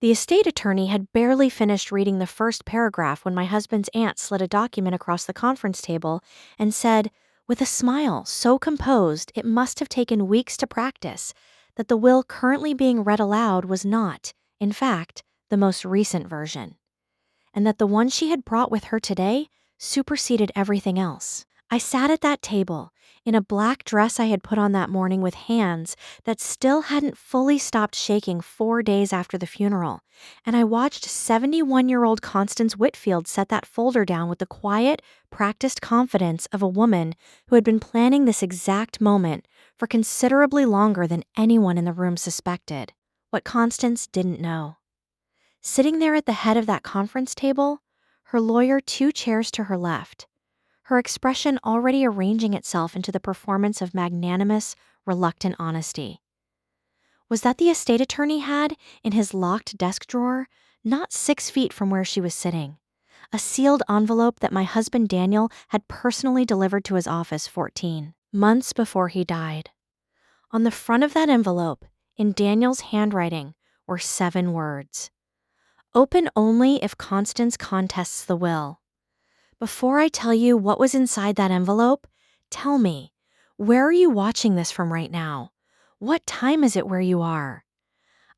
The estate attorney had barely finished reading the first paragraph when my husband's aunt slid a document across the conference table and said, with a smile so composed it must have taken weeks to practice, that the will currently being read aloud was not, in fact, the most recent version, and that the one she had brought with her today superseded everything else. I sat at that table, in a black dress I had put on that morning with hands that still hadn't fully stopped shaking 4 days after the funeral, and I watched 71-year-old Constance Whitfield set that folder down with the quiet, practiced confidence of a woman who had been planning this exact moment for considerably longer than anyone in the room suspected. What Constance didn't know. Sitting there at the head of that conference table, her lawyer 2 chairs to her left, her expression already arranging itself into the performance of magnanimous, reluctant honesty. Was that the estate attorney had, in his locked desk drawer, not 6 feet from where she was sitting, a sealed envelope that my husband Daniel had personally delivered to his office 14 months before he died. On the front of that envelope, in Daniel's handwriting, were 7 words. Open only if Constance contests the will. Before I tell you what was inside that envelope, tell me, where are you watching this from right now? What time is it where you are?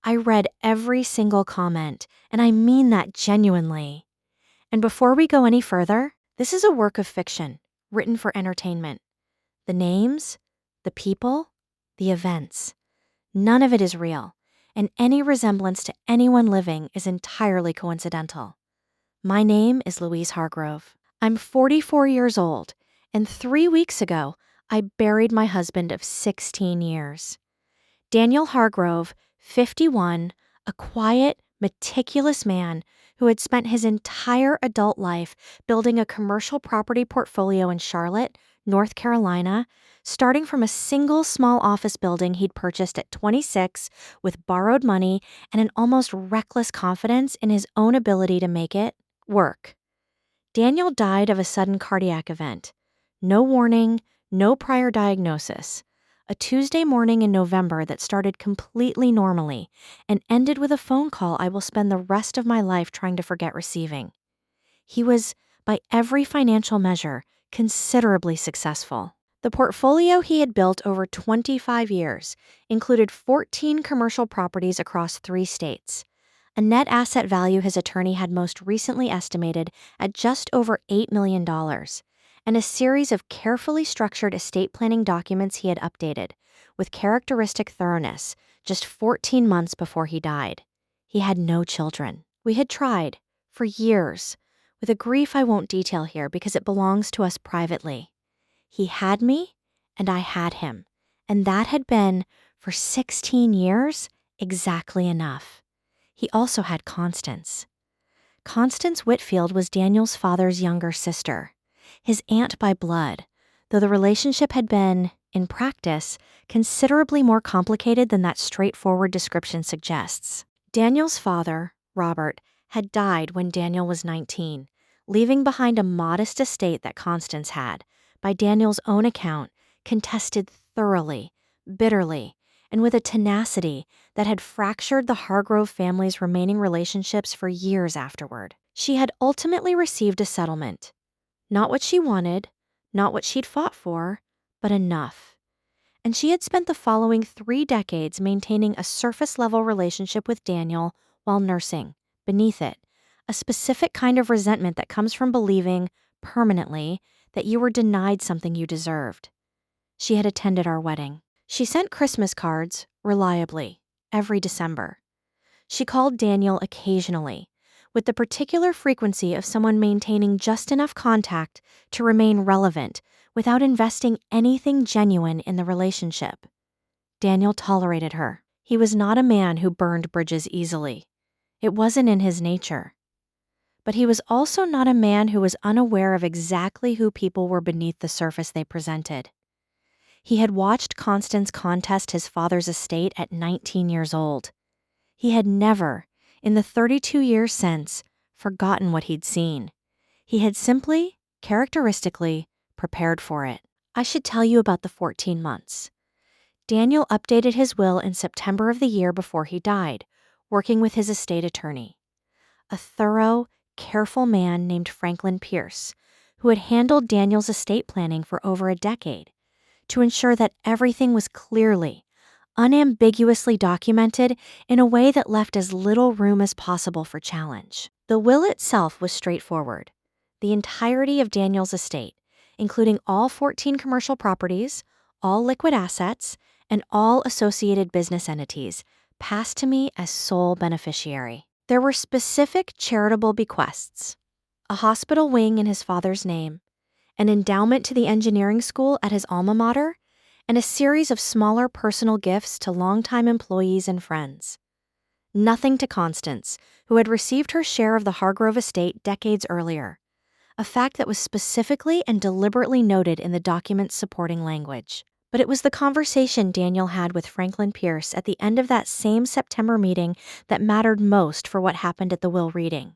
I read every single comment, and I mean that genuinely. And before we go any further, this is a work of fiction, written for entertainment. The names, the people, the events, none of it is real, and any resemblance to anyone living is entirely coincidental. My name is Louise Hargrove. I'm 44 years old, and 3 weeks ago, I buried my husband of 16 years. Daniel Hargrove, 51, a quiet, meticulous man who had spent his entire adult life building a commercial property portfolio in Charlotte, North Carolina, starting from a single small office building he'd purchased at 26 with borrowed money and an almost reckless confidence in his own ability to make it work. Daniel died of a sudden cardiac event. No warning, no prior diagnosis. A Tuesday morning in November that started completely normally and ended with a phone call I will spend the rest of my life trying to forget receiving. He was, by every financial measure, considerably successful. The portfolio he had built over 25 years included 14 commercial properties across 3 states. A net asset value his attorney had most recently estimated at just over $8 million, and a series of carefully structured estate planning documents he had updated, with characteristic thoroughness, just 14 months before he died. He had no children. We had tried, for years, with a grief I won't detail here because it belongs to us privately. He had me, and I had him, and that had been, for 16 years, exactly enough. He also had Constance. Constance Whitfield was Daniel's father's younger sister, his aunt by blood, though the relationship had been, in practice, considerably more complicated than that straightforward description suggests. Daniel's father, Robert, had died when Daniel was 19, leaving behind a modest estate that Constance had, by Daniel's own account, contested thoroughly, bitterly, and with a tenacity that had fractured the Hargrove family's remaining relationships for years afterward. She had ultimately received a settlement. Not what she wanted, not what she'd fought for, but enough. And she had spent the following 3 decades maintaining a surface-level relationship with Daniel while nursing, beneath it, a specific kind of resentment that comes from believing, permanently, that you were denied something you deserved. She had attended our wedding. She sent Christmas cards, reliably, every December. She called Daniel occasionally, with the particular frequency of someone maintaining just enough contact to remain relevant without investing anything genuine in the relationship. Daniel tolerated her. He was not a man who burned bridges easily. It wasn't in his nature. But he was also not a man who was unaware of exactly who people were beneath the surface they presented. He had watched Constance contest his father's estate at 19 years old. He had never, in the 32 years since, forgotten what he'd seen. He had simply, characteristically, prepared for it. I should tell you about the 14 months. Daniel updated his will in September of the year before he died, working with his estate attorney, a thorough, careful man named Franklin Pierce, who had handled Daniel's estate planning for over a decade to ensure that everything was clearly, unambiguously documented in a way that left as little room as possible for challenge. The will itself was straightforward. The entirety of Daniel's estate, including all 14 commercial properties, all liquid assets, and all associated business entities, passed to me as sole beneficiary. There were specific charitable bequests: a hospital wing in his father's name, an endowment to the engineering school at his alma mater, and a series of smaller personal gifts to longtime employees and friends. Nothing to Constance, who had received her share of the Hargrove estate decades earlier, a fact that was specifically and deliberately noted in the document's supporting language. But it was the conversation Daniel had with Franklin Pierce at the end of that same September meeting that mattered most for what happened at the will reading.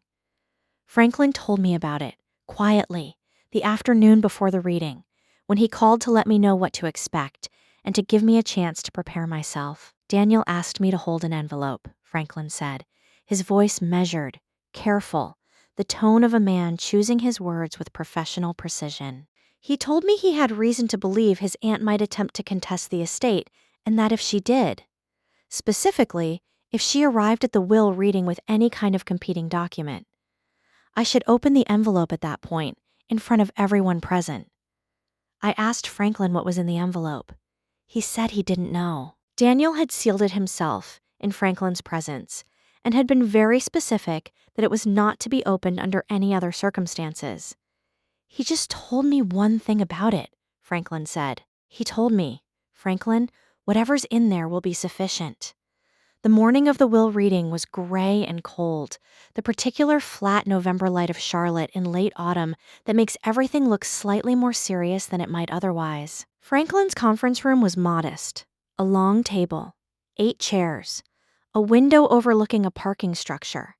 Franklin told me about it, quietly, the afternoon before the reading, when he called to let me know what to expect and to give me a chance to prepare myself. Daniel asked me to hold an envelope, Franklin said, his voice measured, careful, the tone of a man choosing his words with professional precision. He told me he had reason to believe his aunt might attempt to contest the estate, and that if she did, specifically, if she arrived at the will reading with any kind of competing document, I should open the envelope at that point, in front of everyone present. I asked Franklin what was in the envelope. He said he didn't know. Daniel had sealed it himself, in Franklin's presence, and had been very specific that it was not to be opened under any other circumstances. He just told me one thing about it, Franklin said. He told me, Franklin, whatever's in there will be sufficient. The morning of the will reading was gray and cold, the particular flat November light of Charlotte in late autumn that makes everything look slightly more serious than it might otherwise. Franklin's conference room was modest. A long table, 8 chairs, a window overlooking a parking structure.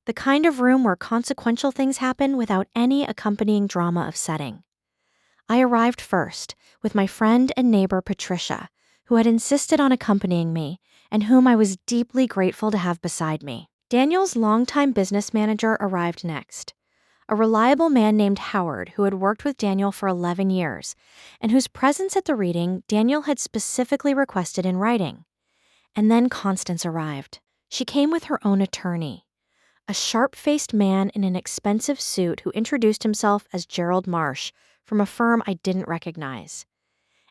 The kind of room where consequential things happen without any accompanying drama of setting. I arrived first, with my friend and neighbor Patricia, who had insisted on accompanying me, and whom I was deeply grateful to have beside me. Daniel's longtime business manager arrived next, a reliable man named Howard who had worked with Daniel for 11 years, and whose presence at the reading Daniel had specifically requested in writing. And then Constance arrived. She came with her own attorney, a sharp-faced man in an expensive suit who introduced himself as Gerald Marsh from a firm I didn't recognize,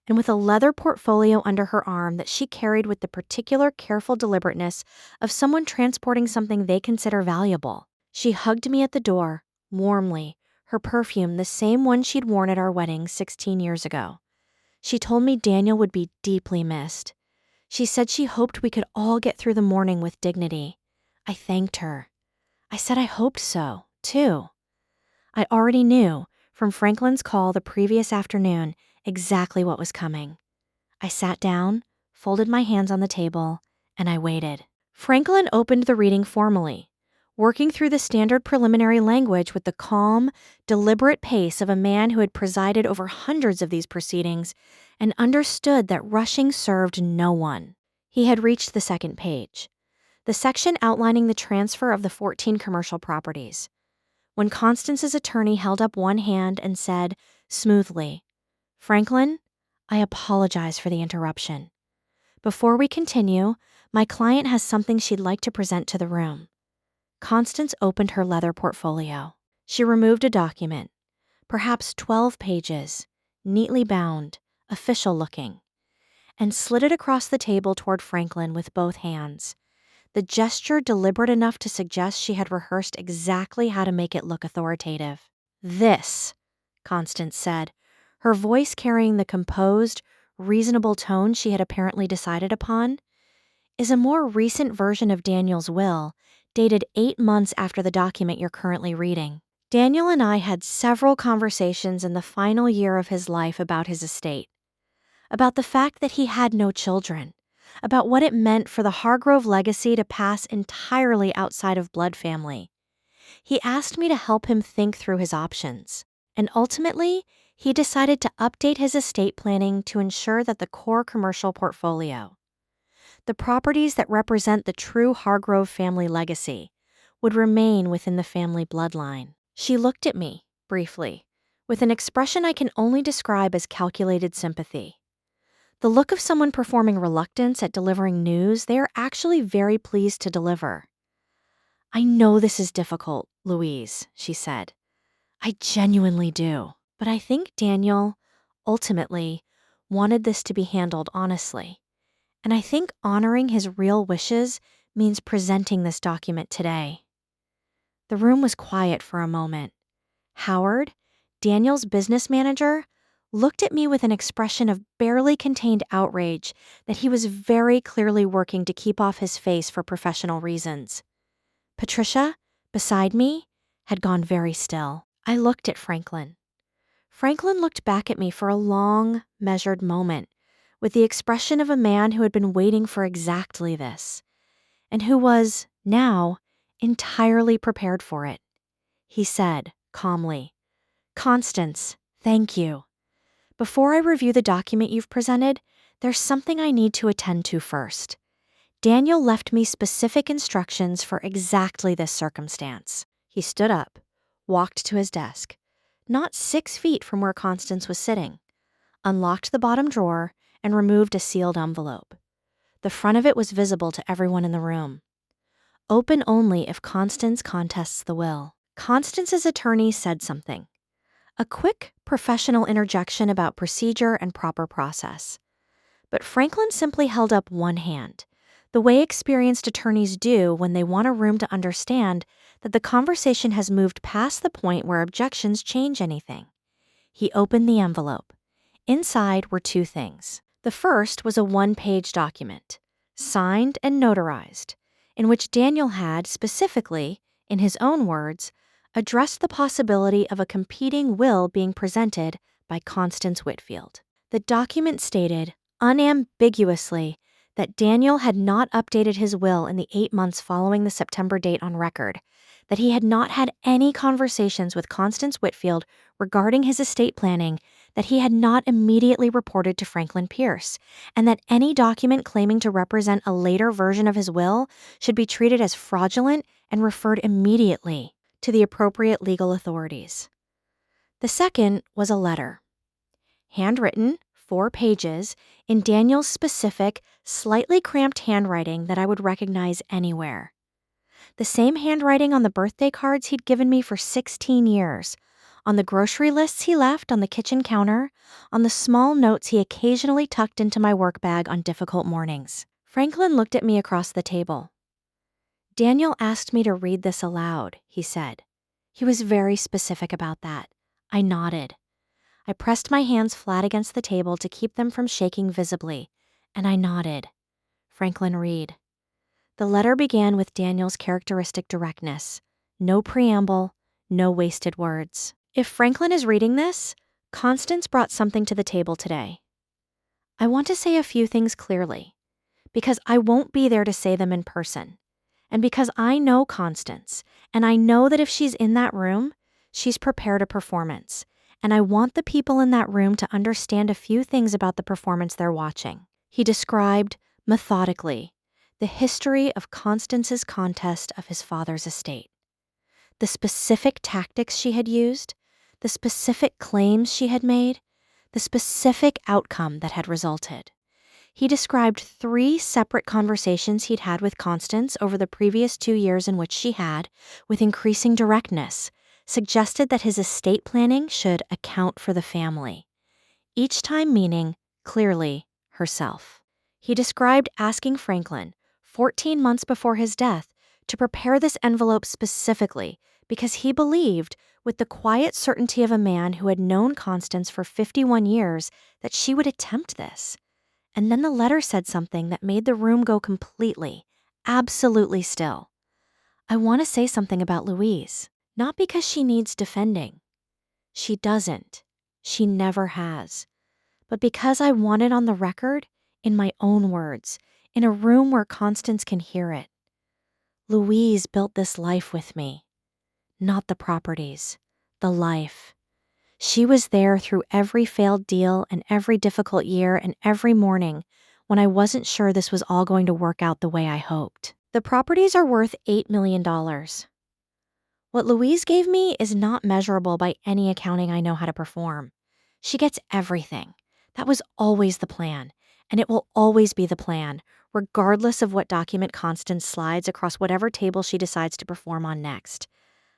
and with a leather portfolio under her arm that she carried with the particular careful deliberateness of someone transporting something they consider valuable. She hugged me at the door, warmly, her perfume the same one she'd worn at our wedding 16 years ago. She told me Daniel would be deeply missed. She said she hoped we could all get through the morning with dignity. I thanked her. I said I hoped so, too. I already knew, from Franklin's call the previous afternoon, exactly what was coming. I sat down, folded my hands on the table, and I waited. Franklin opened the reading formally, working through the standard preliminary language with the calm, deliberate pace of a man who had presided over hundreds of these proceedings and understood that rushing served no one. He had reached the second page, the section outlining the transfer of the 14 commercial properties, when Constance's attorney held up one hand and said, smoothly, Franklin, I apologize for the interruption. Before we continue, my client has something she'd like to present to the room. Constance opened her leather portfolio. She removed a document, perhaps 12 pages, neatly bound, official-looking, and slid it across the table toward Franklin with both hands, the gesture deliberate enough to suggest she had rehearsed exactly how to make it look authoritative. This, Constance said, her voice carrying the composed, reasonable tone she had apparently decided upon, is a more recent version of Daniel's will, dated 8 months after the document you're currently reading. Daniel and I had several conversations in the final year of his life about his estate, about the fact that he had no children, about what it meant for the Hargrove legacy to pass entirely outside of blood family. He asked me to help him think through his options, and ultimately, he decided to update his estate planning to ensure that the core commercial portfolio, The properties that represent the true Hargrove family legacy would remain within the family bloodline. She looked at me, briefly, with an expression I can only describe as calculated sympathy. The look of someone performing reluctance at delivering news they are actually very pleased to deliver. "I know this is difficult, Louise," she said. "I genuinely do. But I think Daniel, ultimately, wanted this to be handled honestly. And I think honoring his real wishes means presenting this document today." The room was quiet for a moment. Howard, Daniel's business manager, looked at me with an expression of barely contained outrage that he was very clearly working to keep off his face for professional reasons. Patricia, beside me, had gone very still. I looked at Franklin. Franklin looked back at me for a long, measured moment, with the expression of a man who had been waiting for exactly this, and who was, now, entirely prepared for it. He said, calmly, "Constance, thank you. Before I review the document you've presented, there's something I need to attend to first. Daniel left me specific instructions for exactly this circumstance." He stood up, walked to his desk, not 6 feet from where Constance was sitting, unlocked the bottom drawer, and removed a sealed envelope. The front of it was visible to everyone in the room. "Open only if Constance contests the will." Constance's attorney said something. A quick, professional interjection about procedure and proper process. But Franklin simply held up one hand, the way experienced attorneys do when they want a room to understand that the conversation has moved past the point where objections change anything. He opened the envelope. Inside were 2 things. The first was a 1-page document, signed and notarized, in which Daniel had, specifically, in his own words, addressed the possibility of a competing will being presented by Constance Whitfield. The document stated, unambiguously, that Daniel had not updated his will in the 8 months following the September date on record, that he had not had any conversations with Constance Whitfield regarding his estate planning, that he had not immediately reported to Franklin Pierce, and that any document claiming to represent a later version of his will should be treated as fraudulent and referred immediately to the appropriate legal authorities. The second was a letter. Handwritten, 4 pages, in Daniel's specific, slightly cramped handwriting that I would recognize anywhere. The same handwriting on the birthday cards he'd given me for 16 years, on the grocery lists he left on the kitchen counter, on the small notes he occasionally tucked into my work bag on difficult mornings. Franklin looked at me across the table. "Daniel asked me to read this aloud," he said. He was very specific about that. I nodded. I pressed my hands flat against the table to keep them from shaking visibly, and I nodded. Franklin, read. The letter began with Daniel's characteristic directness. No preamble, no wasted words. "If Franklin is reading this, Constance brought something to the table today. I want to say a few things clearly, because I won't be there to say them in person. And because I know Constance, and I know that if she's in that room, she's prepared a performance, and I want the people in that room to understand a few things about the performance they're watching." He described, methodically, the history of Constance's contest of his father's estate, the specific tactics she had used, the specific claims she had made, the specific outcome that had resulted. He described 3 separate conversations he'd had with Constance over the previous 2 years in which she had, with increasing directness, suggested that his estate planning should account for the family, each time meaning, clearly, herself. He described asking Franklin, 14 months before his death, to prepare this envelope specifically because he believed, with the quiet certainty of a man who had known Constance for 51 years, that she would attempt this. And then the letter said something that made the room go completely, absolutely still. I want to say something about Louise, not because she needs defending. She doesn't. She never has. But because I want it on the record, in my own words, in a room where Constance can hear it. Louise built this life with me. Not the properties, the life. She was there through every failed deal and every difficult year and every morning when I wasn't sure this was all going to work out the way I hoped. The properties are worth $8 million. What Louise gave me is not measurable by any accounting I know how to perform. She gets everything. That was always the plan, and it will always be the plan, regardless of what document Constance slides across whatever table she decides to perform on next.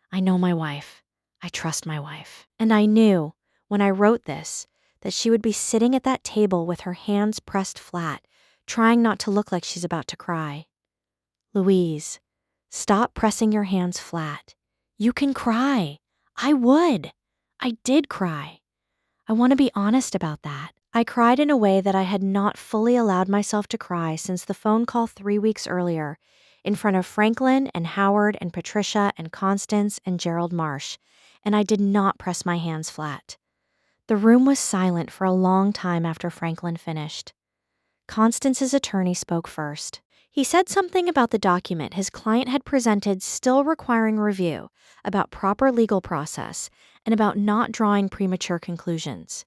I know my wife. I trust my wife. And I knew, when I wrote this, that she would be sitting at that table with her hands pressed flat, trying not to look like she's about to cry. Louise, stop pressing your hands flat. You can cry. I would. I did cry. I want to be honest about that. I cried in a way that I had not fully allowed myself to cry since the phone call 3 weeks earlier, in front of Franklin and Howard and Patricia and Constance and Gerald Marsh, and I did not press my hands flat. The room was silent for a long time after Franklin finished. Constance's attorney spoke first. He said something about the document his client had presented still requiring review, about proper legal process, and about not drawing premature conclusions.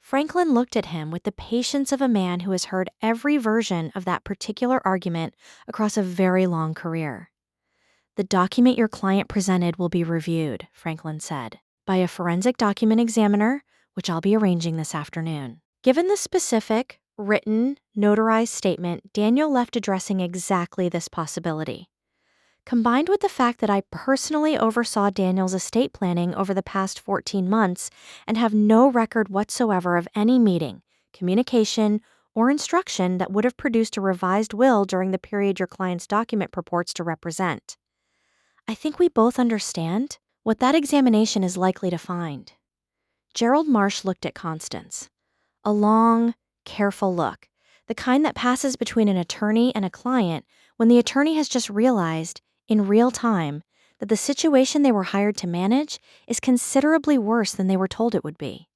Franklin looked at him with the patience of a man who has heard every version of that particular argument across a very long career. The document your client presented will be reviewed, Franklin said, by a forensic document examiner, which I'll be arranging this afternoon. Given the specific, written, notarized statement, Daniel left addressing exactly this possibility. Combined with the fact that I personally oversaw Daniel's estate planning over the past 14 months and have no record whatsoever of any meeting, communication, or instruction that would have produced a revised will during the period your client's document purports to represent. I think we both understand what that examination is likely to find. Gerald Marsh looked at Constance. A long, careful look, the kind that passes between an attorney and a client when the attorney has just realized, in real time, that the situation they were hired to manage is considerably worse than they were told it would be.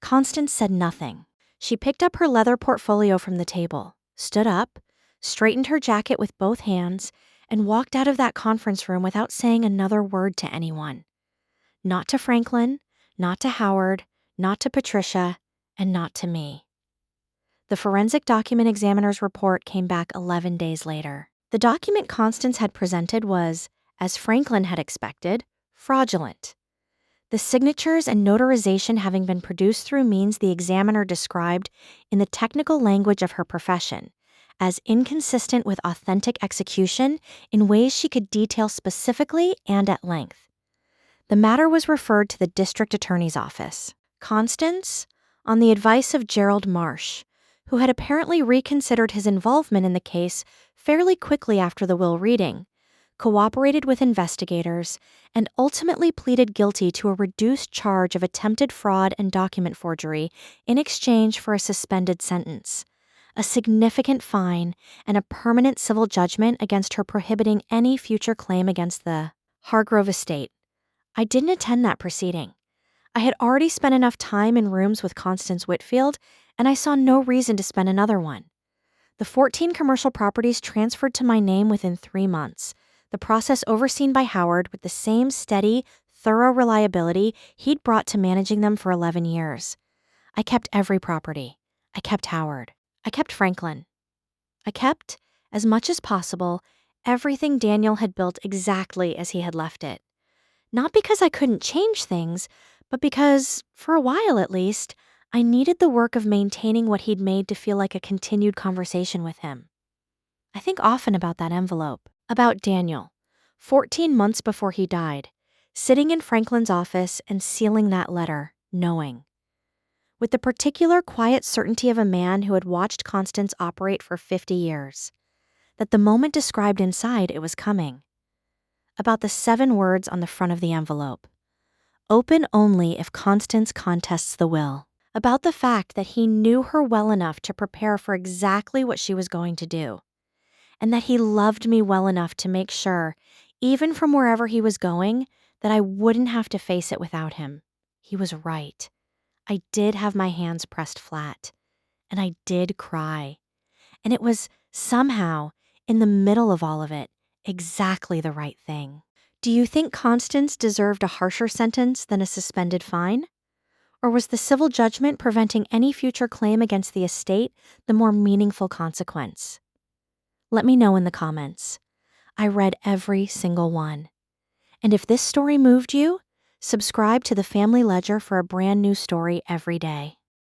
Constance said nothing. She picked up her leather portfolio from the table, stood up, straightened her jacket with both hands, and walked out of that conference room without saying another word to anyone. Not to Franklin, not to Howard, not to Patricia, and not to me. The forensic document examiner's report came back 11 days later. The document Constance had presented was, as Franklin had expected, fraudulent. The signatures and notarization having been produced through means the examiner described in the technical language of her profession as inconsistent with authentic execution in ways she could detail specifically and at length. The matter was referred to the district attorney's office. Constance, on the advice of Gerald Marsh, who had apparently reconsidered his involvement in the case fairly quickly after the will reading, cooperated with investigators, and ultimately pleaded guilty to a reduced charge of attempted fraud and document forgery in exchange for a suspended sentence, a significant fine, and a permanent civil judgment against her prohibiting any future claim against the Hargrove estate. I didn't attend that proceeding. I had already spent enough time in rooms with Constance Whitfield, and I saw no reason to spend another one. The 14 commercial properties transferred to my name within 3 months, the process overseen by Howard with the same steady, thorough reliability he'd brought to managing them for 11 years. I kept every property. I kept Howard. I kept Franklin. I kept, as much as possible, everything Daniel had built exactly as he had left it. Not because I couldn't change things, but because, for a while at least, I needed the work of maintaining what he'd made to feel like a continued conversation with him. I think often about that envelope, about Daniel, 14 months before he died, sitting in Franklin's office and sealing that letter, knowing. With the particular quiet certainty of a man who had watched Constance operate for 50 years, that the moment described inside it was coming. About the 7 words on the front of the envelope. Open only if Constance contests the will. About the fact that he knew her well enough to prepare for exactly what she was going to do. And that he loved me well enough to make sure, even from wherever he was going, that I wouldn't have to face it without him. He was right. I did have my hands pressed flat. And I did cry. And it was, somehow, in the middle of all of it, exactly the right thing. Do you think Constance deserved a harsher sentence than a suspended fine? Or was the civil judgment preventing any future claim against the estate the more meaningful consequence? Let me know in the comments. I read every single one. And if this story moved you, subscribe to the Family Ledger for a brand new story every day.